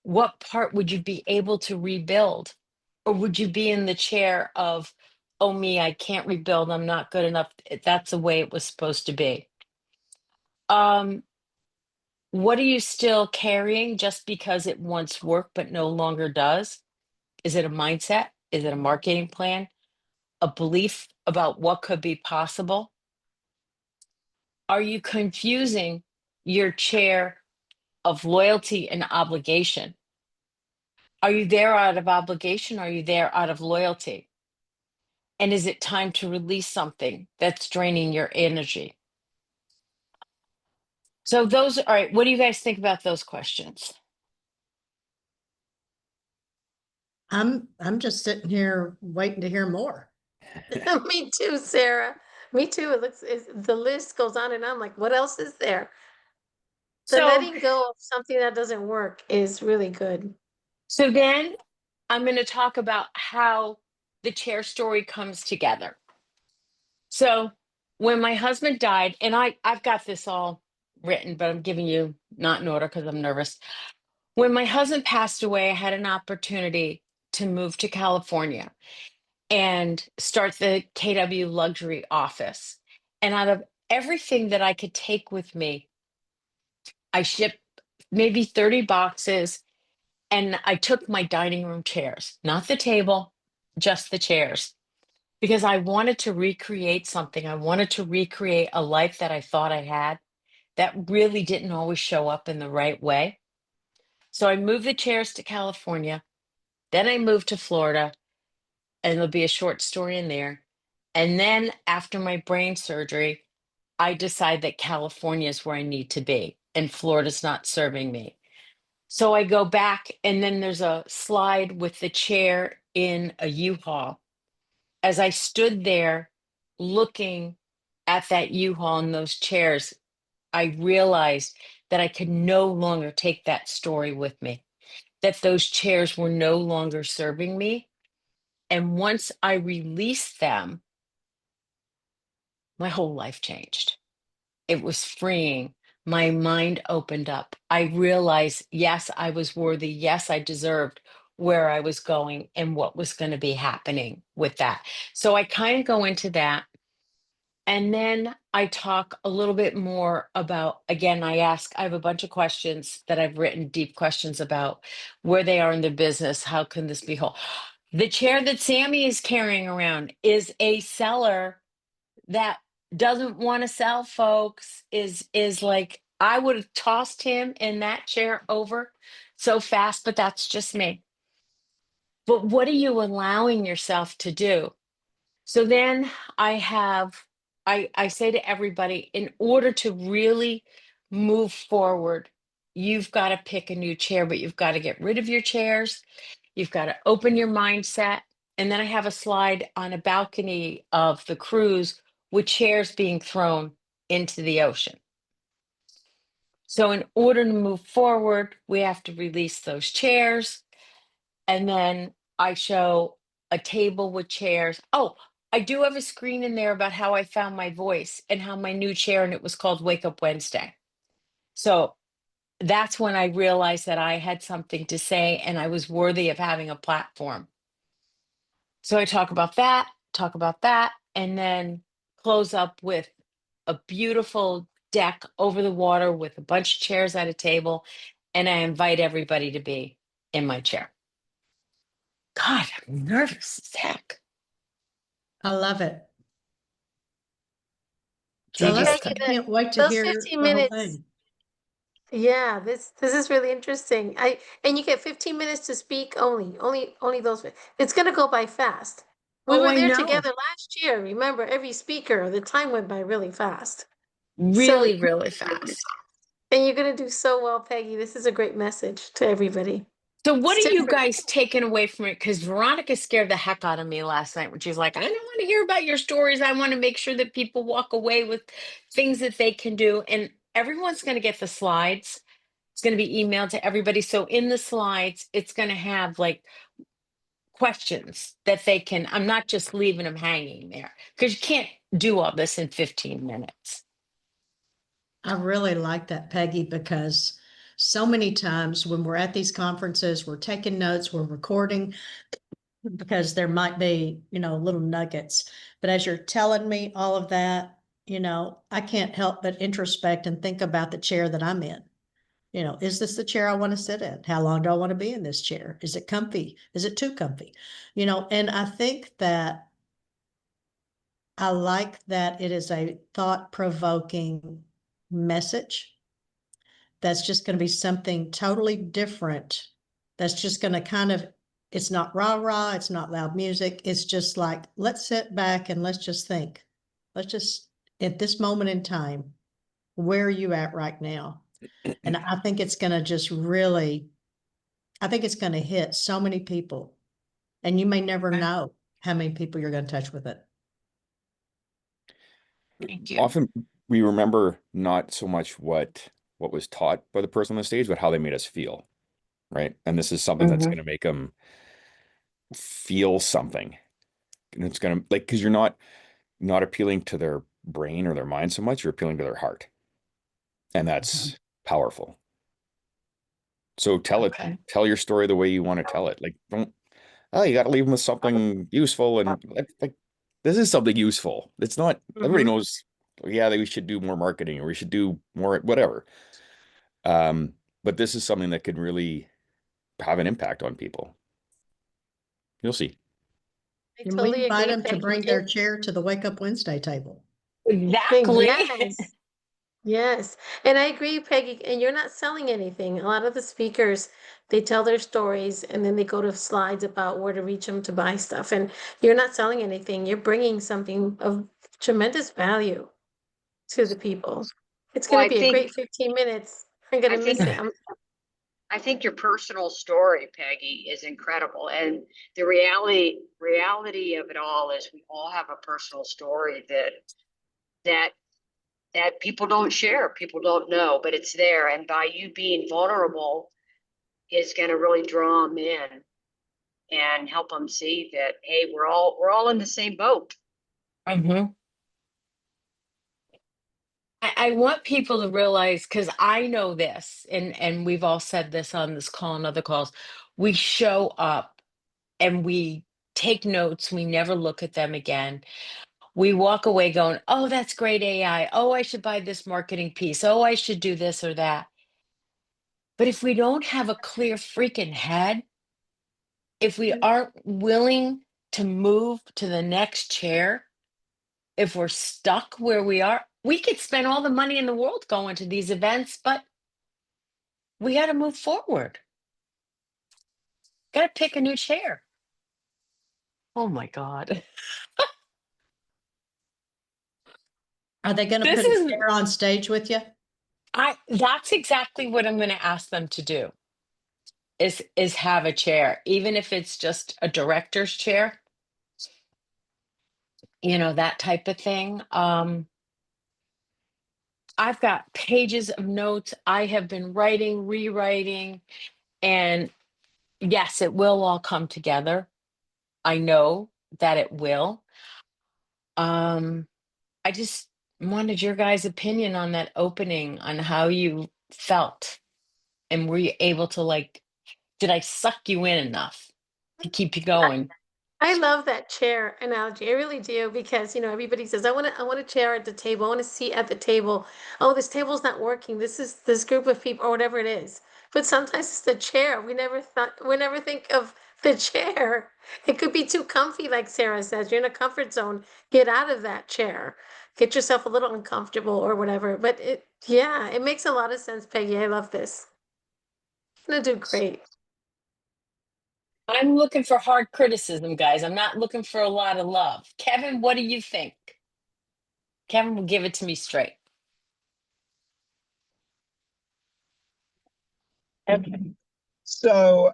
what part would you be able to rebuild? Or would you be in the chair of, oh, me, I can't rebuild. I'm not good enough. That's the way it was supposed to be. Um, what are you still carrying just because it once worked but no longer does? Is it a mindset? Is it a marketing plan? A belief about what could be possible? Are you confusing your chair of loyalty and obligation? Are you there out of obligation? Are you there out of loyalty? And is it time to release something that's draining your energy? So those, all right, what do you guys think about those questions? I'm just sitting here waiting to hear more. Me too, Sarah. Me too. It looks, the list goes on and on. Like, what else is there? The So, letting go of something that doesn't work is really good. so then I'm going to talk about how the chair story comes together. So when my husband died, and I've got this all written, but I'm giving you not in order because I'm nervous. When my husband passed away, I had an opportunity to move to California and start the KW luxury office. And out of everything that I could take with me, I shipped maybe 30 boxes, and I took my dining room chairs, not the table, just the chairs, because I wanted to recreate something. I wanted to recreate a life that I thought I had that really didn't always show up in the right way. So I moved the chairs to California. Then I moved to Florida, and there'll be a short story in there. And then after my brain surgery, I decide that California is where I need to be, and Florida's not serving me. So I go back, and then there's a slide with the chair in a U-Haul. As I stood there looking at that U-Haul and those chairs, I realized that I could no longer take that story with me, that those chairs were no longer serving me. And once I released them, my whole life changed. It was freeing. My mind opened up. I realized, yes, I was worthy. Yes, I deserved where I was going and what was going to be happening with that. So I kind of go into that. And then I talk a little bit more about, again, I have a bunch of questions that I've written, deep questions about where they are in their business. How can this be whole? The chair that Sammy is carrying around is a seller that doesn't want to sell, folks. Is like, I would have tossed him in that chair over so fast, but that's just me. But what are you allowing yourself to do? So then I say to everybody, in order to really move forward, you've got to pick a new chair, but you've got to get rid of your chairs. You've got to open your mindset. And then I have a slide on a balcony of the cruise with chairs being thrown into the ocean. So in order to move forward, we have to release those chairs. And then I show a table with chairs. Oh, I do have a screen in there about how I found my voice and how my new chair, and it was called Wake Up Wednesday. So that's when I realized that I had something to say and I was worthy of having a platform. So I talk about that, and then close up with a beautiful deck over the water with a bunch of chairs at a table. And I invite everybody to be in my chair. God, I'm nervous as heck. I love it. So Did you? let's, Peggy, I can't wait to Those hear 15 the whole minutes. thing. Yeah, this is really interesting. And you get 15 minutes to speak only those. It's gonna go by fast. We Oh, were I there know. together last year. Remember, every speaker, the time went by really fast. So, Really, really fast. and you're gonna do so well, Peggy. This is a great message to everybody. So what It's are you different. guys taking away from it? Because Veronica scared the heck out of me last night when she's like, I don't want to hear about your stories. I want to make sure that people walk away with things that they can do. And everyone's going to get the slides. It's going to be emailed to everybody. So in the slides, it's going to have like questions that they can, I'm not just leaving them hanging there because you can't do all this in 15 minutes. I really like that, Peggy, because so many times when we're at these conferences, we're taking notes, we're recording, because there might be, little nuggets. But as you're telling me all of that, I can't help but introspect and think about the chair that I'm in. Is this the chair I want to sit in? How long do I want to be in this chair? Is it comfy? Is it too comfy? And I think that I like that it is a thought-provoking message that's just going to be something totally different. That's just going to it's not rah rah, it's not loud music. It's just like, let's sit back and let's just think. Let's just, at this moment in time, where are you at right now? And I think it's going to just really, I think it's going to hit so many people. And you may never know how many people you're going to touch with it. Thank you. Often we remember not so much what was taught by the person on the stage, but how they made us feel, right? And this is something that's going to make them feel something. And it's going to, like, because you're not appealing to their brain or their mind so much, you're appealing to their heart. And that's powerful. So Okay. tell your story the way you want to tell it. Like, you got to leave them with something useful. And like, this is something useful. It's not, everybody knows, yeah, we should do more marketing or we should do more, whatever. But this is something that could really have an impact on people. You'll see. I And we totally invite agree, them to Peggy. bring their chair to the Wake Up Wednesday table. Exactly. Yes. Yes. And I agree, Peggy. And you're not selling anything. A lot of the speakers, they tell their stories and then they go to slides about where to reach them to buy stuff. And you're not selling anything. You're bringing something of tremendous value to the people. It's Well, going to be a great 15 minutes. I'm going I to think, miss it. I think your personal story, Peggy, is incredible. And the reality of it all is we all have a personal story that that people don't share, people don't know, but it's there. And by you being vulnerable is going to really draw them in and help them see that, hey, we're all in the same boat. Mhm. I want people to realize because I know this, and we've all said this on this call and other calls. We show up and we take notes. We never look at them again. We walk away going, "Oh, that's great AI. Oh, I should buy this marketing piece. Oh, I should do this or that." But if we don't have a clear freaking head, if we aren't willing to move to the next chair, if we're stuck where we are, we could spend all the money in the world going to these events, but we got to move forward. Got to pick a new chair. Oh my God. Are they going to This put a is chair on stage with you? that's exactly what I'm going to ask them to do is have a chair, even if it's just a director's chair, that type of thing. I've got pages of notes. I have been writing, rewriting, and yes, it will all come together. I know that it will. Um, I just wanted your guys' opinion on that opening, on how you felt, and were you able to did I suck you in enough to keep you going? I love that chair analogy. I really do because everybody says I want a chair at the table. I want a seat at the table. Oh, this table's not working. This is this group of people or whatever it is. But sometimes it's the chair. We never think of the chair. It could be too comfy, like Sarah says. You're in a comfort zone. Get out of that chair. Get yourself a little uncomfortable or whatever. But yeah, it makes a lot of sense, Peggy. I love this. Gonna do great. I'm looking for hard criticism, guys. I'm not looking for a lot of love. Kevin, what do you think? Kevin will give it to me straight. Okay. So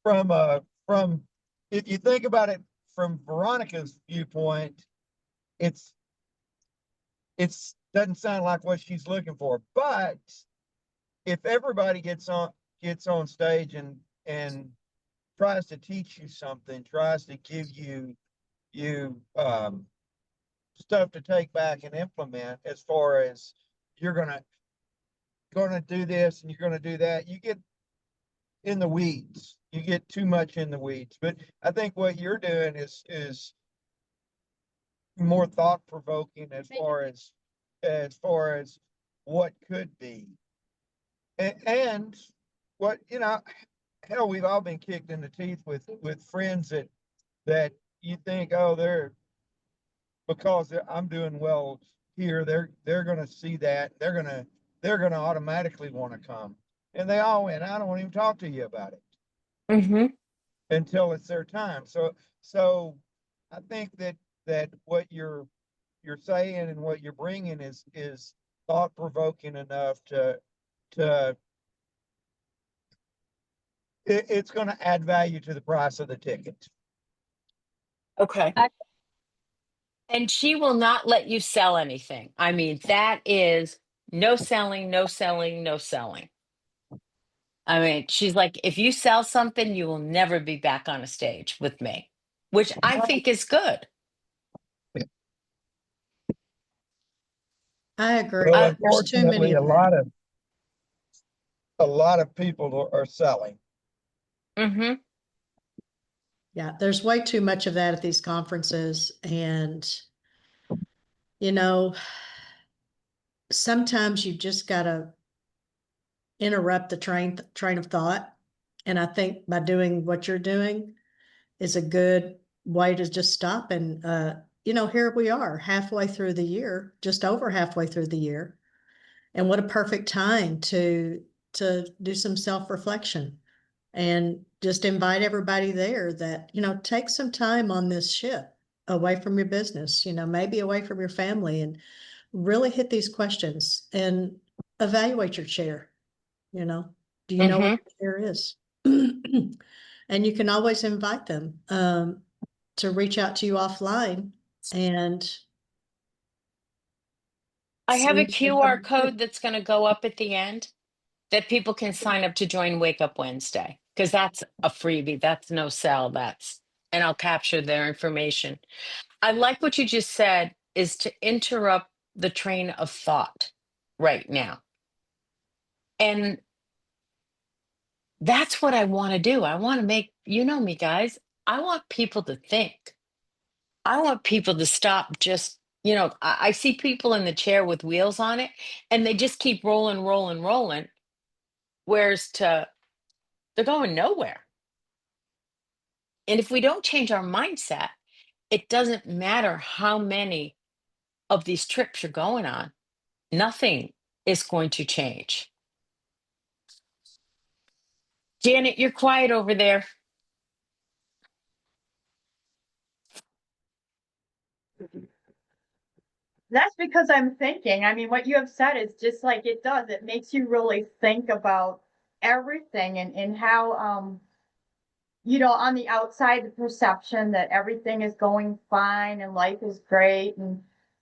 from if you think about it from Veronica's viewpoint, it's doesn't sound like what she's looking for. But if everybody gets on stage and tries to teach you something, tries to give you stuff to take back and implement, as far as you're gonna do this and you're gonna do that, you get in the weeds. You get too much in the weeds. But I think what you're doing is more thought provoking as far as what could be. And what, hell, we've all been kicked in the teeth with friends that you think, oh, because I'm doing well here, they're gonna see that, they're gonna automatically want to come. And they all went, I don't want to even talk to you about it Mm-hmm. until it's their time. So I think that what you're saying and what you're bringing is thought provoking enough to it's going to add value to the price of the ticket. Okay. And she will not let you sell anything. I mean, that is no selling, no selling, no selling. I mean, she's like, if you sell something, you will never be back on a stage with me, which I think is good. I agree. Well, There's too many unfortunately, of them. a lot of people are selling. Mm-hmm. Yeah, there's way too much of that at these conferences. And, you know, sometimes you just got to interrupt the train of thought. And I think by doing what you're doing is a good way to just stop and, here we are halfway through the year, just over halfway through the year. And what a perfect time to do some self-reflection and just invite everybody there that, take some time on this ship away from your business, maybe away from your family, and really hit these questions and evaluate your chair. Do you know what Mm-hmm. your chair is? And you can always invite them to reach out to you offline and I have a see. QR code that's going to go up at the end that people can sign up to join Wake Up Wednesday, because that's a freebie. That's no sell. And I'll capture their information. I like what you just said, is to interrupt the train of thought right now. And that's what I want to do. I want to make, me, guys, I want people to think. I want people to stop just, I see people in the chair with wheels on it and they just keep rolling, rolling, rolling. Whereas they're going nowhere. And if we don't change our mindset, it doesn't matter how many of these trips you're going on, nothing is going to change. Janet, you're quiet over there. That's because I'm thinking. I mean, what you have said is just like it does. It makes you really think about everything and how, on the outside, the perception that everything is going fine and life is great.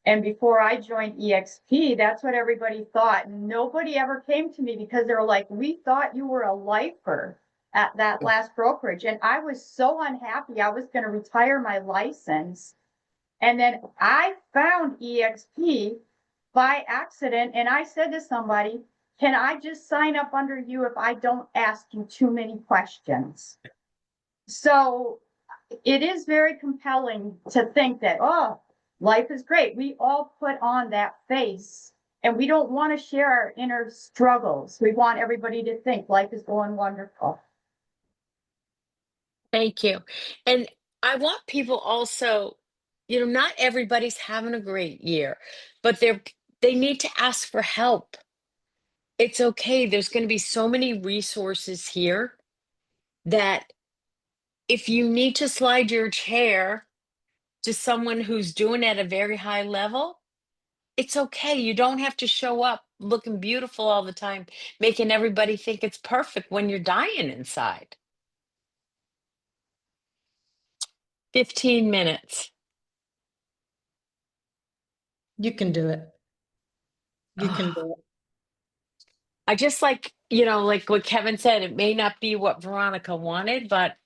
And before I joined EXP, that's what everybody thought. And nobody ever came to me because they were like, we thought you were a lifer at that last brokerage. And I was so unhappy. I was going to retire my license. And then I found EXP by accident. And I said to somebody, can I just sign up under you if I don't ask you too many questions? So it is very compelling to think that, oh, life is great. We all put on that face and we don't want to share our inner struggles. We want everybody to think life is going wonderful. Thank you. And I want people also, not everybody's having a great year, but they need to ask for help. It's okay. There's going to be so many resources here that if you need to slide your chair to someone who's doing it at a very high level, it's okay. You don't have to show up looking beautiful all the time, making everybody think it's perfect when you're dying inside. 15 minutes. You can do it. You can do it. I just like what Kevin said, it may not be what Veronica wanted, but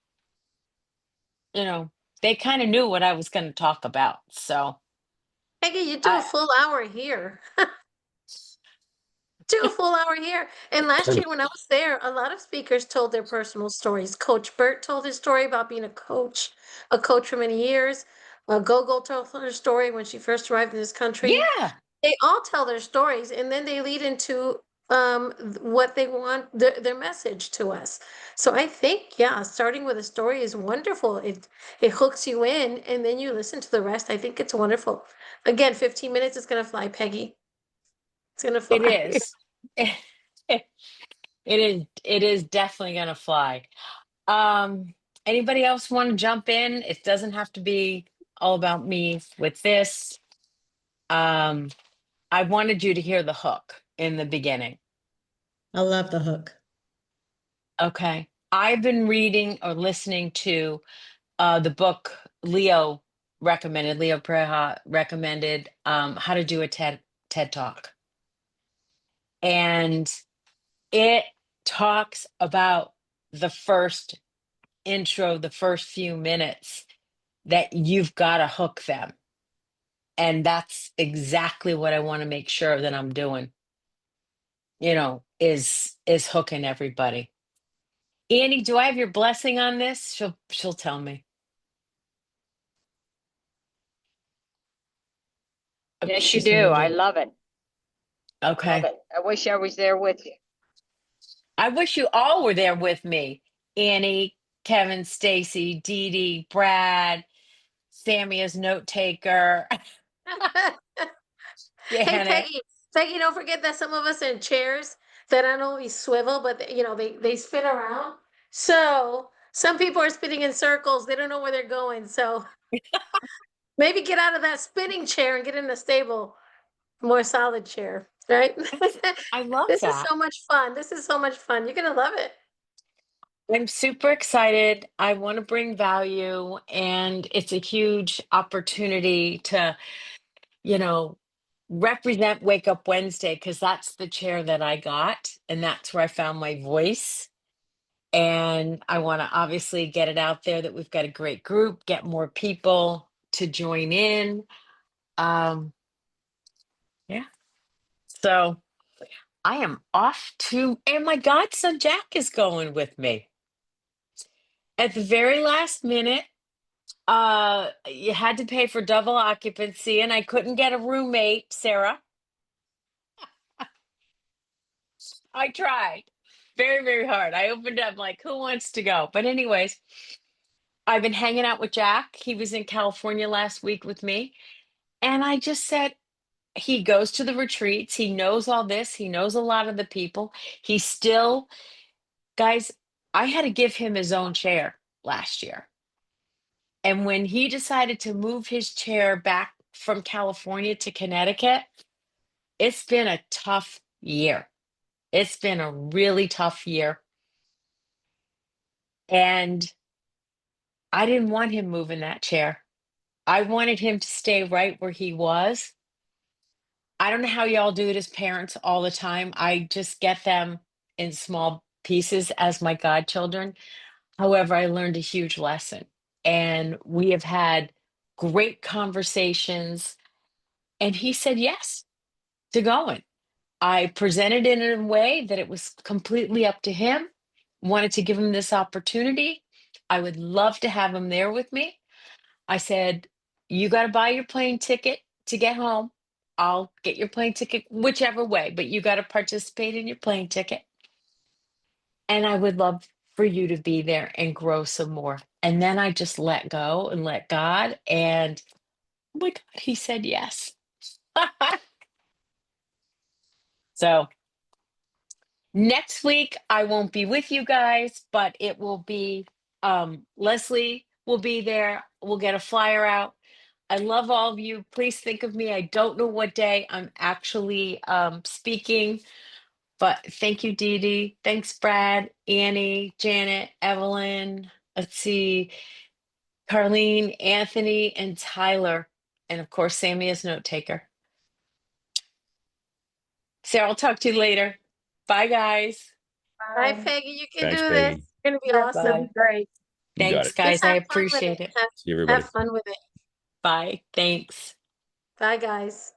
they kind of knew what I was going to talk about. So Peggy, you do a I, full hour here. Do a full hour here. And last year when I was there, a lot of speakers told their personal stories. Coach Burt told his story about being a coach for many years. Gogo told her story when she first arrived in this country. yeah, They all tell their stories and then they lead into what they want their message to us. So I think, yeah, starting with a story is wonderful. It hooks you in and then you listen to the rest. I think it's wonderful. Again, 15 minutes is gonna fly, Peggy. It's gonna it fly. is. It is definitely going to fly. Um, Anybody else want to jump in? It doesn't have to be all about me with this. Um, I wanted you to hear the hook in the beginning. I love the hook. Okay. I've been reading or listening to the book Leo Preha recommended, How to Do a TED Talk. And it talks about the first intro, the first few minutes that you've got to hook them. And that's exactly what I want to make sure that I'm doing, is hooking everybody. Annie, do I have your blessing on this? She'll tell me. Oh, Yes, you she's do. I muted. love it. Love Okay. it. I wish I was there with you. I wish you all were there with me. Annie, Kevin, Stacy, Dee Dee, Brad, Sammy as note taker, Hey Janet. Peggy, don't forget that some of us are in chairs that not only swivel, but they spin around. So some people are spinning in circles. They don't know where they're going. So maybe get out of that spinning chair and get in a stable, more solid chair, right? I love This is that. so much fun. This is so much fun. You're gonna love it. I'm super excited. I want to bring value, and it's a huge opportunity to, you know, represent Wake Up Wednesday because that's the chair that I got, and that's where I found my voice. And I want to obviously get it out there that we've got a great group, get more people to join in. Um, yeah. So I am off to, and my godson Jack is going with me. At the very last minute, you had to pay for double occupancy, and I couldn't get a roommate, Sarah. I tried very, very hard. I opened up like, who wants to go? But anyways, I've been hanging out with Jack. He was in California last week with me. And I just said, he goes to the retreats. He knows all this. He knows a lot of the people. He still, guys, I had to give him his own chair last year. And when he decided to move his chair back from California to Connecticut, it's been a tough year. It's been a really tough year. And I didn't want him moving that chair. I wanted him to stay right where he was. I don't know how y'all do it as parents all the time. I just get them in small pieces as my godchildren. However, I learned a huge lesson. And we have had great conversations. And he said yes to going. I presented it in a way that it was completely up to him. Wanted to give him this opportunity. I would love to have him there with me. I said, you got to buy your plane ticket to get home. I'll get your plane ticket whichever way, but you got to participate in your plane ticket. And I would love for you to be there and grow some more. And then I just let go and let God. And oh my God, he said yes. So next week, I won't be with you guys, but it will be Leslie will be there. We'll get a flyer out. I love all of you. Please think of me. I don't know what day I'm actually speaking, but thank you, Dee Dee. Thanks, Brad, Annie, Janet, Evelyn. Let's see, Carlene, Anthony, and Tyler. And of course, Sammy is note taker. Sarah, I'll talk to you later. Bye, guys. Bye, Peggy. You can Thanks, do this. Peggy. It's gonna be That'd awesome. be great. You got Thanks, it. guys. Just I have fun with appreciate it. it. See everybody. Have fun with it. Bye. Thanks. Bye, guys.